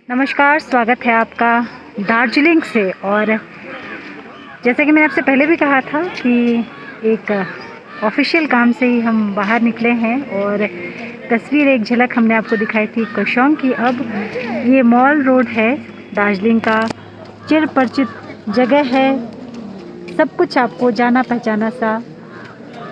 नमस्कार, स्वागत है आपका दार्जिलिंग से। और जैसा कि मैंने आपसे पहले भी कहा था कि एक ऑफिशियल काम से ही हम बाहर निकले हैं और तस्वीर एक झलक हमने आपको दिखाई थी कोशोंग की। अब ये मॉल रोड है, दार्जिलिंग का चिर परिचित जगह है। सब कुछ आपको जाना पहचाना सा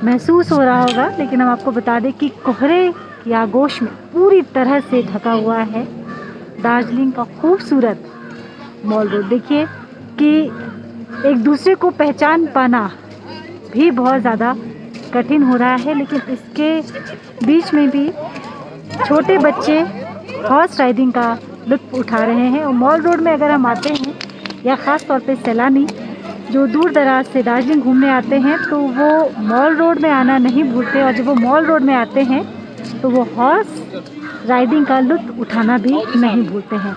महसूस हो रहा होगा, लेकिन हम आपको बता दें कि कोहरे की आगोश में पूरी तरह से ढका हुआ है दार्जिलिंग का खूबसूरत मॉल रोड। देखिए कि एक दूसरे को पहचान पाना भी बहुत ज़्यादा कठिन हो रहा है, लेकिन इसके बीच में भी छोटे बच्चे हॉर्स राइडिंग का लुत्फ़ उठा रहे हैं। और मॉल रोड में अगर हम आते हैं, या ख़ास तौर पे सैलानी जो दूर दराज से दार्जिलिंग घूमने आते हैं, तो वो मॉल रोड में आना नहीं भूलते। और जब वो मॉल रोड में आते हैं तो वो हॉर्स राइडिंग का लुत्फ़ उठाना भी नहीं भूलते हैं।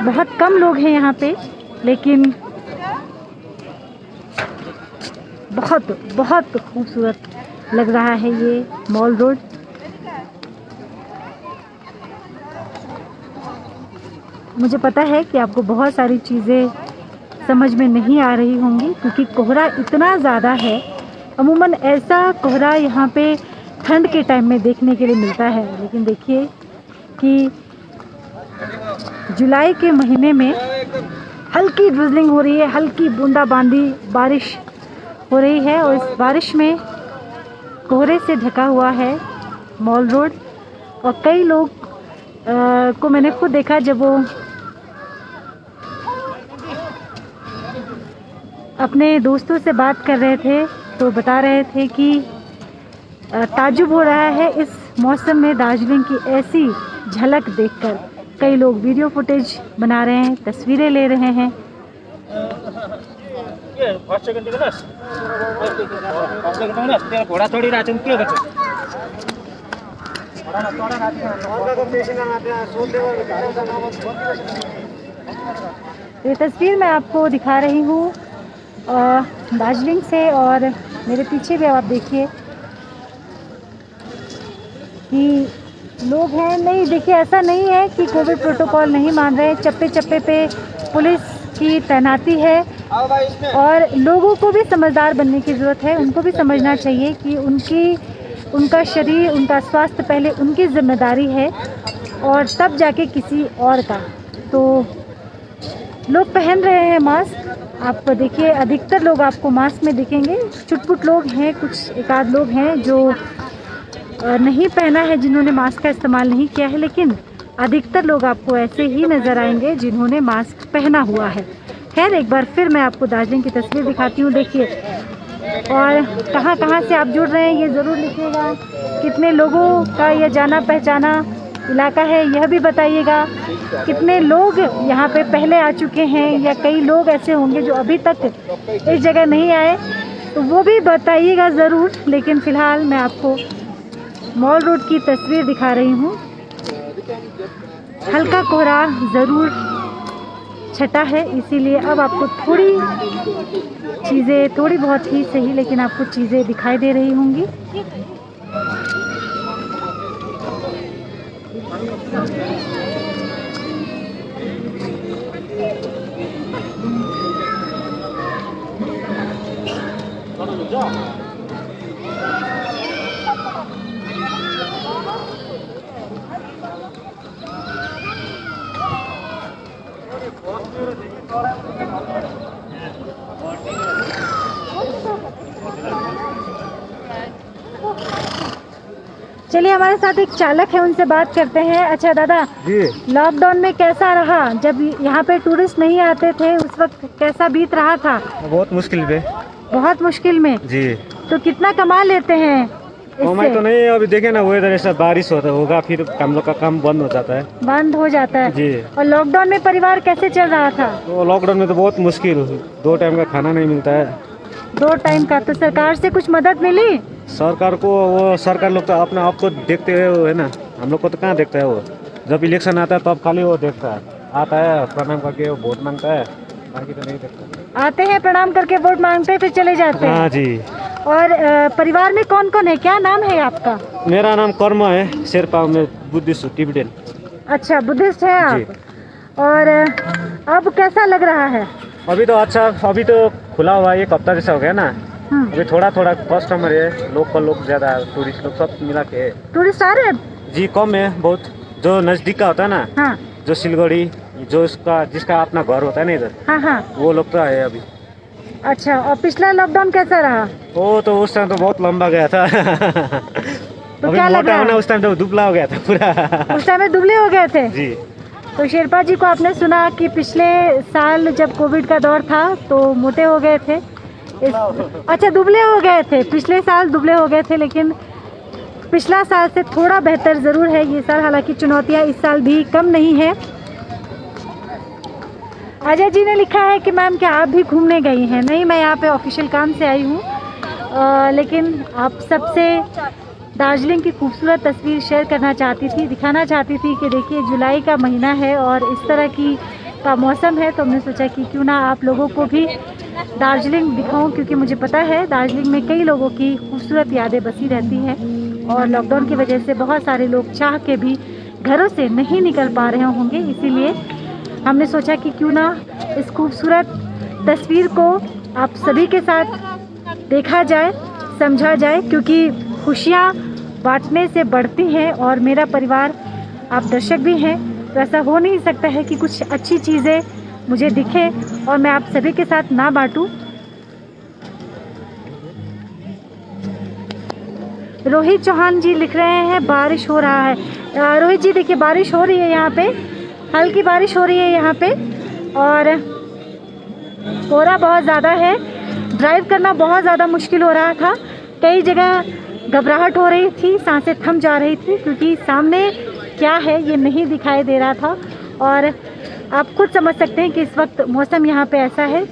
बहुत कम लोग हैं यहाँ पे, लेकिन बहुत बहुत खूबसूरत लग रहा है ये मॉल रोड। मुझे पता है कि आपको बहुत सारी चीज़ें समझ में नहीं आ रही होंगी, क्योंकि कोहरा इतना ज़्यादा है। अमूमन ऐसा कोहरा यहाँ पे ठंड के टाइम में देखने के लिए मिलता है, लेकिन देखिए कि जुलाई के महीने में हल्की ड्रिजलिंग हो रही है, हल्की बूंदाबांदी बारिश हो रही है। और इस बारिश में कोहरे से ढका हुआ है मॉल रोड। और कई लोग को मैंने खुद देखा, जब वो अपने दोस्तों से बात कर रहे थे तो बता रहे थे कि ताज्जुब हो रहा है इस मौसम में दार्जिलिंग की ऐसी झलक देखकर। कई लोग वीडियो फुटेज बना रहे हैं, तस्वीरें ले रहे हैं। ये तस्वीर मैं आपको दिखा रही हूँ दार्जिलिंग से। और मेरे पीछे भी आप देखिए कि लोग हैं। नहीं, देखिए ऐसा नहीं है कि कोविड प्रोटोकॉल नहीं मान रहे हैं। चप्पे चप्पे पे पुलिस की तैनाती है और लोगों को भी समझदार बनने की ज़रूरत है। उनको भी समझना चाहिए कि उनका शरीर, उनका स्वास्थ्य पहले उनकी जिम्मेदारी है और तब जाके किसी और का। तो लोग पहन रहे हैं मास्क। आप देखिए अधिकतर लोग आपको मास्क में दिखेंगे। चुटपुट लोग हैं, कुछ एक आध लोग हैं जो नहीं पहना है, जिन्होंने मास्क का इस्तेमाल नहीं किया है, लेकिन अधिकतर लोग आपको ऐसे ही नज़र आएंगे जिन्होंने मास्क पहना हुआ है। खैर, एक बार फिर मैं आपको दार्जिलिंग की तस्वीर दिखाती हूँ। देखिए, और कहाँ कहाँ से आप जुड़ रहे हैं ये ज़रूर लिखिएगा। कितने लोगों का यह जाना पहचाना इलाका है यह भी बताइएगा। कितने लोग यहाँ पे पहले आ चुके हैं, या कई लोग ऐसे होंगे जो अभी तक इस जगह नहीं आए, तो वो भी बताइएगा ज़रूर। लेकिन फ़िलहाल मैं आपको मॉल रोड की तस्वीर दिखा रही हूँ। हल्का कोहरा ज़रूर छटा है, इसीलिए अब आपको थोड़ी बहुत ही सही, लेकिन आपको चीज़ें दिखाई दे रही होंगी। चलिए, हमारे साथ एक चालक है, उनसे बात करते हैं। अच्छा दादा जी, लॉकडाउन में कैसा रहा? जब यहाँ पे टूरिस्ट नहीं आते थे उस वक्त कैसा बीत रहा था? बहुत मुश्किल में। बहुत मुश्किल में जी। तो कितना कमा लेते हैं कमाई तो नहीं, अभी देखे ना वेदर ऐसा बारिश होगा, फिर हम लोग का काम बंद हो जाता है। बंद हो जाता है जी। और लॉकडाउन में परिवार कैसे चल रहा था? तो लॉकडाउन में तो बहुत मुश्किल, 2 टाइम का खाना नहीं मिलता है। 2 टाइम का? तो सरकार से कुछ मदद मिली? सरकार को, वो सरकार लोग तो अपने आप को देखते हुए है ना, हम लोग को तो कहाँ देखता है। वो जब इलेक्शन आता है तब खाली वो देखता है, आता है प्रणाम करके वोट मांगता है, बाकी तो नहीं देखता। आते हैं, प्रणाम करके वोट मांगते हैं, फिर चले जाते हैं। हाँ जी। और परिवार में कौन कौन है? क्या नाम है आपका? मेरा नाम कर्म है, शेरपा में बुद्धिस्ट टिबेटन। अच्छा, बुद्धिस्ट है जी। आप। और अब कैसा लग रहा है? अभी तो अच्छा, अभी तो खुला हुआ है, 1 हफ्ता जैसा हो गया ना। हम्म। अभी थोड़ा थोड़ा कस्टमर है, लोकल लोग ज़्यादा है, टूरिस्ट लोग सब मिला के है। टूरिस्ट आ रहे हैं? जी कम है बहुत, जो नज़दीक का होता है ना, हाँ जो सिलगुड़ी, जो जिसका अपना घर होता है ना इधर, हाँ हाँ। वो लोग तो आए अभी। अच्छा, और पिछला लॉकडाउन कैसा रहा? वो तो उस टाइम तो बहुत लंबा गया था। तो अभी क्या लग मोटा रहा होना है? उस टाइम तो दुबला हो गया था पूरा। उस टाइम में दुबले हो गए थे। जी। तो शेरपा जी को आपने सुना कि पिछले साल जब कोविड का दौर था तो मोटे हो गए थे। अच्छा, दुबले हो गए थे, पिछले साल दुबले हो गए थे, लेकिन पिछला साल से थोड़ा बेहतर ज़रूर है ये साल। हालांकि चुनौतियां इस साल भी कम नहीं है। अजय जी ने लिखा है कि मैम क्या आप भी घूमने गई हैं? नहीं, मैं यहाँ पे ऑफिशियल काम से आई हूँ, लेकिन आप सबसे दार्जिलिंग की खूबसूरत तस्वीर शेयर करना चाहती थी, दिखाना चाहती थी कि देखिए जुलाई का महीना है और इस तरह का मौसम है, तो हमने सोचा कि क्यों ना आप लोगों को भी दार्जिलिंग दिखाऊं, क्योंकि मुझे पता है दार्जिलिंग में कई लोगों की खूबसूरत यादें बसी रहती हैं और लॉकडाउन की वजह से बहुत सारे लोग चाह के भी घरों से नहीं निकल पा रहे होंगे। इसीलिए हमने सोचा कि क्यों ना इस खूबसूरत तस्वीर को आप सभी के साथ देखा जाए, समझा जाए, क्योंकि खुशियाँ बांटने से बढ़ती हैं और मेरा परिवार, आप दर्शक भी हैं, तो ऐसा हो नहीं सकता है कि कुछ अच्छी चीज़ें मुझे दिखे और मैं आप सभी के साथ ना बांटूं। रोहित चौहान जी लिख रहे हैं बारिश हो रहा है। रोहित जी देखिए, बारिश हो रही है यहाँ पे, हल्की बारिश हो रही है यहाँ पे और कोहरा बहुत ज़्यादा है। ड्राइव करना बहुत ज़्यादा मुश्किल हो रहा था, कई जगह घबराहट हो रही थी, सांसें थम जा रही थी, क्योंकि सामने क्या है ये नहीं दिखाई दे रहा था। और आप खुद समझ सकते हैं कि इस वक्त मौसम यहाँ पे ऐसा है,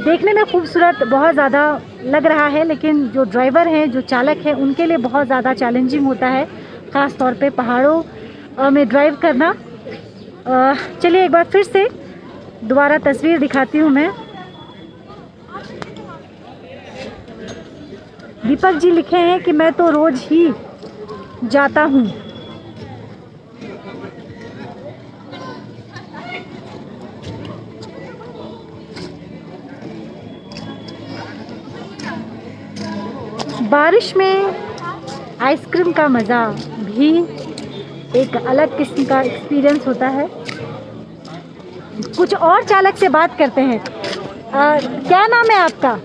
देखने में खूबसूरत बहुत ज़्यादा लग रहा है, लेकिन जो ड्राइवर हैं, जो चालक हैं, उनके लिए बहुत ज़्यादा चैलेंजिंग होता है, ख़ास तौर पे पहाड़ों में ड्राइव करना। चलिए एक बार फिर से दोबारा तस्वीर दिखाती हूँ मैं। दीपक जी लिखे हैं कि मैं तो रोज ही जाता हूँ। बारिश में आइसक्रीम का मज़ा भी एक अलग किस्म का एक्सपीरियंस होता है। कुछ और चालक से बात करते हैं। क्या नाम है आपका?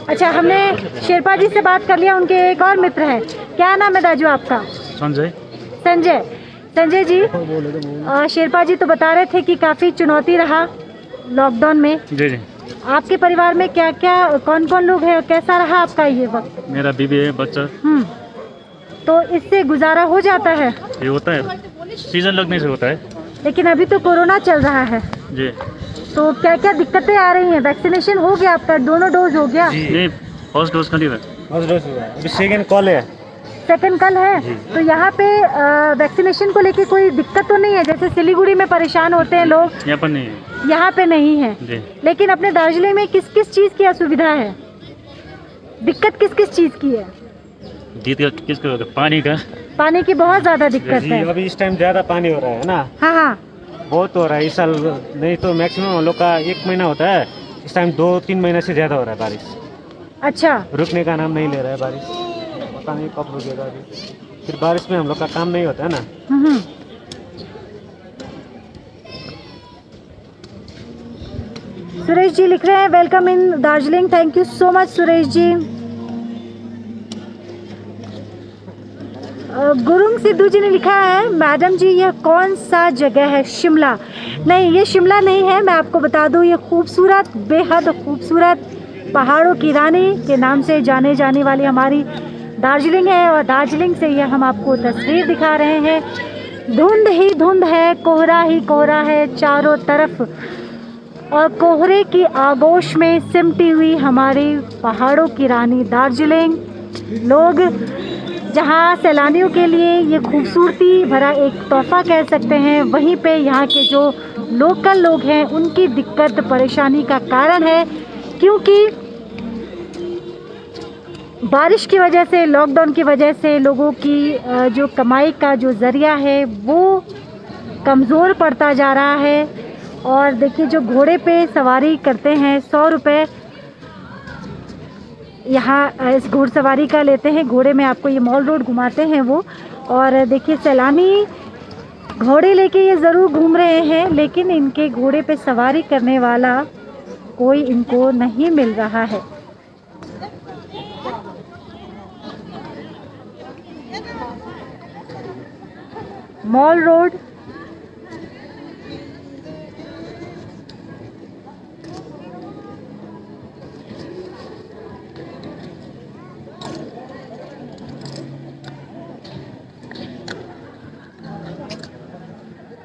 अच्छा, हमने शेरपा जी से बात कर लिया, उनके एक और मित्र हैं। क्या नाम है दाजू आपका? संजय। संजय। संजय जी, शेरपा जी तो बता रहे थे कि काफ़ी चुनौती रहा लॉकडाउन में। जी जी। आपके परिवार में क्या क्या, कौन कौन लोग हैं, कैसा रहा आपका ये वक्त? मेरा बीवी है, बच्चा। तो इससे गुजारा हो जाता है? ये होता है, सीजन लगने से होता है। लेकिन अभी तो कोरोना चल रहा है जी। तो क्या क्या दिक्कतें आ रही हैं? वैक्सीनेशन हो गया आपका? दोनों डोज हो गया? नहीं, फर्स्ट डोज का नहीं है, फर्स्ट डोज हुआ है, अभी सेकंड कॉल है। सेकंड कल है। तो यहाँ पे वैक्सीनेशन को लेके कोई दिक्कत तो नहीं है? जैसे सिलीगुड़ी में परेशान होते हैं लोग, यहाँ पर नहीं है। यहाँ पे नहीं है जी। लेकिन अपने दार्जिलिंग में किस किस चीज़ की असुविधा है, दिक्कत किस किस चीज़ की है? किसको? पानी का। पानी की बहुत ज़्यादा दिक्कत है। अभी इस टाइम ज़्यादा पानी हो रहा है ना। हाँ हाँ, बहुत हो रहा है इस साल, नहीं तो मैक्सिमम हम लोग का 1 महीना होता है, इस टाइम 2-3 महीने से ज़्यादा हो रहा है बारिश। अच्छा, रुकने का नाम नहीं ले रहा है बारिश, पता नहीं कब रुकेगा अभी। फिर बारिश में हम लोग का काम नहीं होता है ना। सुरेश जी लिख रहे हैं welcome in Darjeeling. Thank you so much Suresh ji. Gurung Siddhu ji ने लिखा है मैडम जी यह कौन सा जगह है? शिमला? नहीं, ये शिमला नहीं है। मैं आपको बता दूं, ये खूबसूरत, बेहद खूबसूरत पहाड़ों की रानी के नाम से जाने जाने वाली हमारी दार्जिलिंग है और दार्जिलिंग से ये हम आपको तस्वीर दिखा रहे हैं। धुंध ही धुंध है, कोहरा ही कोहरा है चारों तरफ और कोहरे की आगोश में सिमटी हुई हमारी पहाड़ों की रानी दार्जिलिंग। लोग जहाँ सैलानियों के लिए ये खूबसूरती भरा एक तोहफा कह सकते हैं, वहीं पे यहाँ के जो लोकल लोग हैं उनकी दिक्कत परेशानी का कारण है, क्योंकि बारिश की वजह से, लॉकडाउन की वजह से लोगों की जो कमाई का जो ज़रिया है वो कमज़ोर पड़ता जा रहा है। और देखिए जो घोड़े पे सवारी करते हैं 100 रुपये यहाँ इस घुड़सवारी का लेते हैं। घोड़े में आपको ये मॉल रोड घुमाते हैं वो। और देखिए सैलानी घोड़े लेके ये ज़रूर घूम रहे हैं, लेकिन इनके घोड़े पे सवारी करने वाला कोई इनको नहीं मिल रहा है। मॉल रोड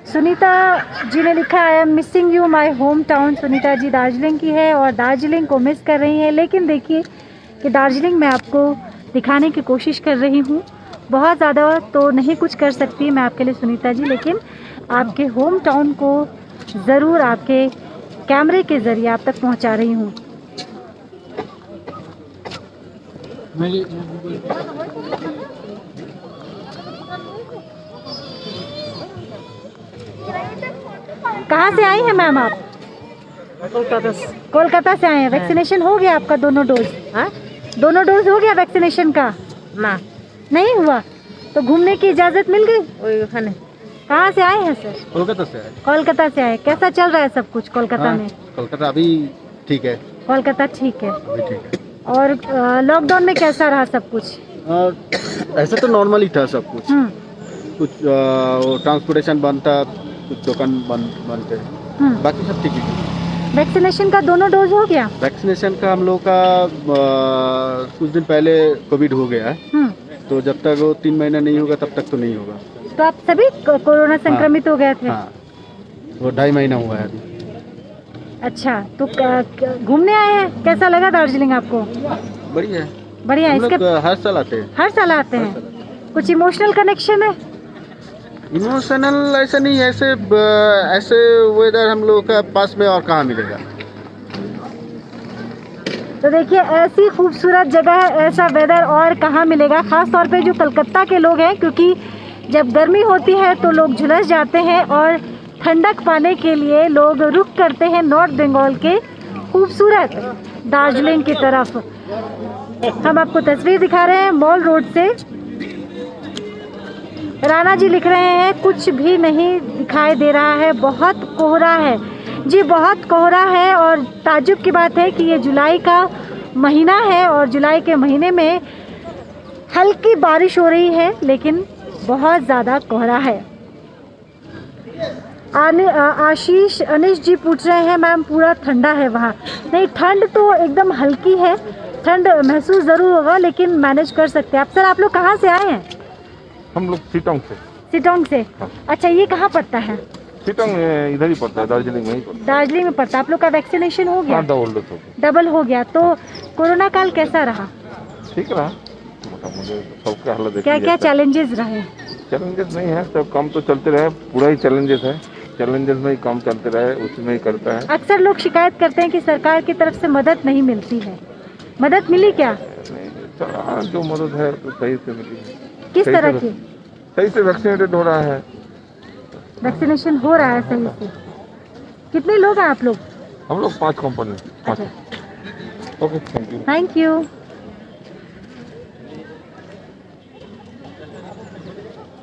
सुनीता जी ने लिखा I am missing you my home town. Sunita ji Darjeeling की है और दार्जिलिंग को मिस कर रही हैं, लेकिन देखिए कि दार्जिलिंग मैं आपको दिखाने की कोशिश कर रही हूँ। बहुत ज़्यादा तो नहीं कुछ कर सकती मैं आपके लिए सुनीता जी, लेकिन आपके होम टाउन को ज़रूर आपके कैमरे के ज़रिए आप तक पहुँचा रही हूँ। कहाँ से आई हैं मैम आप? कोलकाता से आए हैं। वैक्सीनेशन हो गया आपका दोनों डोज? हाँ, दोनों डोज हो गया वैक्सीनेशन का? ना, नहीं हुआ तो घूमने की इजाज़त मिल गई? कहाँ से आए हैं सर? कोलकाता से आए। कोलकाता से आए। कैसा चल रहा है सब कुछ कोलकाता में? कोलकाता अभी ठीक है। कोलकाता ठीक है। अभी ठीक है। और लॉकडाउन में कैसा रहा सब कुछ? ऐसे तो नॉर्मल ही था सब कुछ। कुछ ट्रांसपोर्टेशन बंद था, कुछ दुकान बंद थे, बाकी सब ठीक ही। वैक्सीनेशन का दोनों डोज हो गया? वैक्सीनेशन का हम लोग का कुछ दिन पहले कोविड हो गया है, तो जब तक वो 3 महीना नहीं होगा तब तक तो नहीं होगा। तो आप सभी कोरोना संक्रमित हो गए थे? हाँ, वो 2.5 महीना हुआ है अभी। अच्छा, तो घूमने आए हैं, कैसा लगा दार्जिलिंग आपको? बढ़िया है। बढ़िया है। इसके हर साल आते हैं। हर साल आते हैं। कुछ इमोशनल कनेक्शन है? इमोशनल ऐसा नहीं है, ऐसे वेदर हम लोग का पास में और कहाँ मिलेगा। तो देखिए ऐसी खूबसूरत जगह है, ऐसा वेदर और कहाँ मिलेगा। ख़ास तौर पे जो कलकत्ता के लोग हैं, क्योंकि जब गर्मी होती है तो लोग झुलस जाते हैं और ठंडक पाने के लिए लोग रुख करते हैं नॉर्थ बंगाल के खूबसूरत दार्जिलिंग की तरफ। हम आपको तस्वीर दिखा रहे हैं मॉल रोड से। राणा जी लिख रहे हैं कुछ भी नहीं दिखाई दे रहा है, बहुत कोहरा है। जी बहुत कोहरा है, और ताज्जुब की बात है कि ये जुलाई का महीना है और जुलाई के महीने में हल्की बारिश हो रही है, लेकिन बहुत ज़्यादा कोहरा है। आशीष अनिश जी पूछ रहे हैं मैम पूरा ठंडा है वहाँ? नहीं, ठंड तो एकदम हल्की है, ठंड महसूस ज़रूर होगा लेकिन मैनेज कर सकते हैं आप। सर आप लोग कहाँ से आए हैं? हम लोग सिटोंग से। सिटोंग से? हाँ। अच्छा, ये कहाँ पड़ता है? सिटोंग इधर ही पड़ता है, दार्जिलिंग में ही पड़ता है। दार्जिलिंग में पड़ता है। आप लोग का वैक्सीनेशन हो गया? हाँ, डबल हो गया। तो कोरोना काल कैसा रहा? ठीक रहा, मुझे सबके हालत क्या क्या चैलेंजेस रहे? चैलेंजेस नहीं है, सब काम तो चलते रहे, पूरा ही चैलेंजेस है। चैलेंजेस में ही काम चलते रहे, उसमें ही करता है। अक्सर लोग शिकायत करते हैं कि सरकार की तरफ से मदद नहीं मिलती है, मदद मिली क्या? नहीं, जो मदद है तो सही से मिली है। किस तरह की? सही से वैक्सीनेटेड हो रहा है। वैक्सीनेशन हो रहा है सही से? कितने लोग हैं आप लोग? हम लोग 5 कंपनी। अच्छा, okay, thank you. Thank you.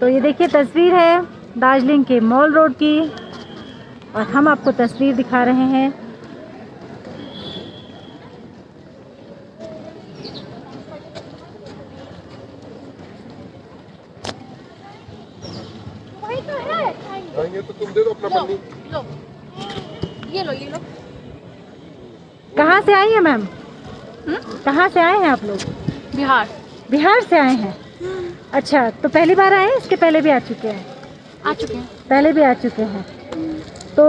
तो ये देखिए तस्वीर है दार्जिलिंग के मॉल रोड की, और हम आपको तस्वीर दिखा रहे हैं। ये तो तुम दे दो अपना पन्नी। ये लो। कहाँ से आई हैं मैम? कहाँ से आए हैं आप लोग? बिहार। बिहार से आए हैं? अच्छा, तो पहली बार आए हैं, इसके पहले भी आ चुके हैं? आ चुके हैं। पहले भी आ चुके हैं। तो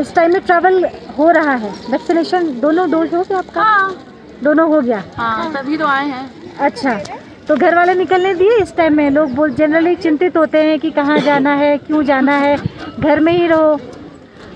इस टाइम में ट्रैवल हो रहा है। वैक्सीनेशन दोनों डोज हो गया आपका? हाँ। दोनों हो गया? हाँ, तभी तो आए हैं। अच्छा, तो घर वाले निकलने दिए इस टाइम में? लोग जनरली चिंतित होते हैं कि कहाँ जाना है, क्यों जाना है, घर में ही रहो।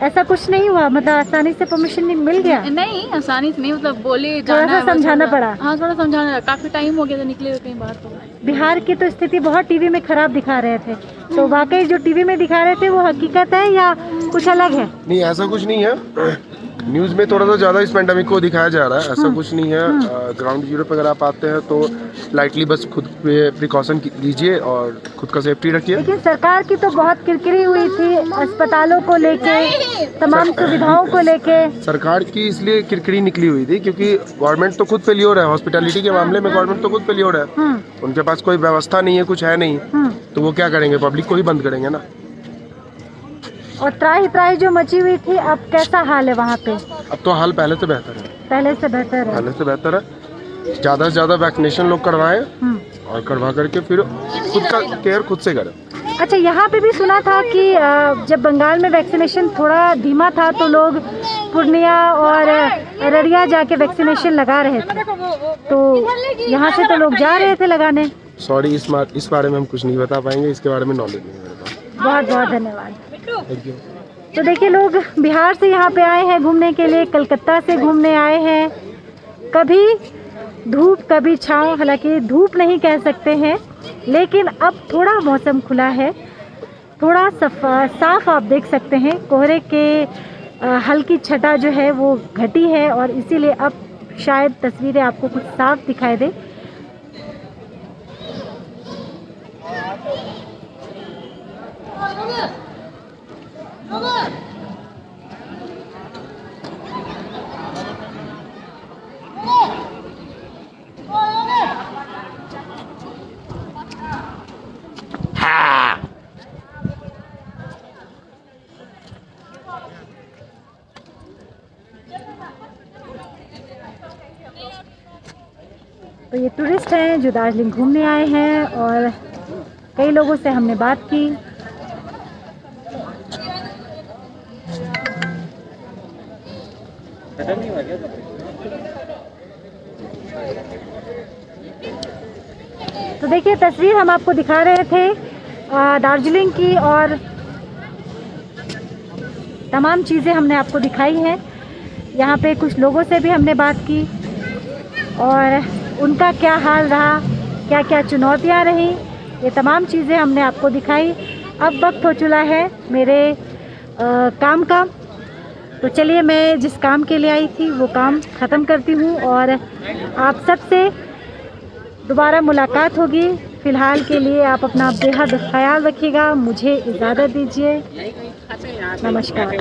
ऐसा कुछ नहीं हुआ, मतलब आसानी से परमिशन नहीं मिल गया? नहीं आसानी से नहीं, मतलब बोले थोड़ा जाना सा है, बस समझाना थोड़ा- पड़ा। हाँ थोड़ा समझाना पड़ा, काफी टाइम हो गया था निकले हुए कहीं बाहर तो। बिहार की तो स्थिति बहुत टीवी में खराब दिखा रहे थे, तो वाकई जो टीवी में दिखा रहे थे वो हकीकत है या कुछ अलग है? नहीं, ऐसा कुछ नहीं है। न्यूज़ में थोड़ा सा ज़्यादा इस पेंडेमिक को दिखाया जा रहा है, ऐसा कुछ नहीं है। ग्राउंड जीरो पर अगर आप आते हैं तो लाइटली बस खुद पे प्रिकॉशन लीजिए और खुद का सेफ्टी रखिए। लेकिन सरकार की तो बहुत किरकिरी हुई थी अस्पतालों को लेके, तमाम सुविधाओं को लेके। सरकार की इसलिए किरकिरी निकली हुई थी क्योंकि गवर्नमेंट तो खुद फेलियर है, हॉस्पिटैलिटी के मामले में गवर्नमेंट तो खुद फेलियर है। उनके पास कोई व्यवस्था नहीं है, कुछ है नहीं, तो वो क्या करेंगे, पब्लिक को ही बंद करेंगे ना। और त्राही त्राही जो मची हुई थी, अब कैसा हाल है वहाँ पे? अब तो हाल पहले से बेहतर है, पहले से बेहतर है। पहले से बेहतर है। ज़्यादा से ज़्यादा वैक्सीनेशन लोग करवाएं और करवा करके फिर खुद का केयर खुद से करें। अच्छा, यहाँ पे भी सुना था कि जब बंगाल में वैक्सीनेशन थोड़ा धीमा था तो लोग पूर्णिया और अररिया जाके वैक्सीनेशन लगा रहे थे, तो यहाँ से तो लोग जा रहे थे लगाने। सॉरी, इस बारे में हम कुछ नहीं बता पाएंगे, इसके बारे में नॉलेज नहीं है मेरे पास। बहुत बहुत धन्यवाद। Thank you. तो देखिए, लोग बिहार से यहाँ पे आए हैं घूमने के लिए, कलकत्ता से घूमने आए हैं। कभी धूप कभी छाँव, हालांकि धूप नहीं कह सकते हैं, लेकिन अब थोड़ा मौसम खुला है, थोड़ा साफ आप देख सकते हैं। कोहरे के हल्की छटा जो है वो घटी है और इसीलिए अब शायद तस्वीरें आपको कुछ साफ दिखाई दे। तो ये टूरिस्ट हैं जो दार्जिलिंग घूमने आए हैं और कई लोगों से हमने बात की। तो देखिए, तस्वीर हम आपको दिखा रहे थे दार्जिलिंग की और तमाम चीज़ें हमने आपको दिखाई हैं। यहाँ पे कुछ लोगों से भी हमने बात की और उनका क्या हाल रहा, क्या क्या चुनौतियाँ रहीं, ये तमाम चीज़ें हमने आपको दिखाई। अब वक्त हो चुका है मेरे काम का, तो चलिए मैं जिस काम के लिए आई थी वो काम ख़त्म करती हूँ और आप सबसे दोबारा मुलाकात होगी। फ़िलहाल के लिए आप अपना बेहद ख्याल रखिएगा। मुझे इजाज़त दीजिए। नमस्कार।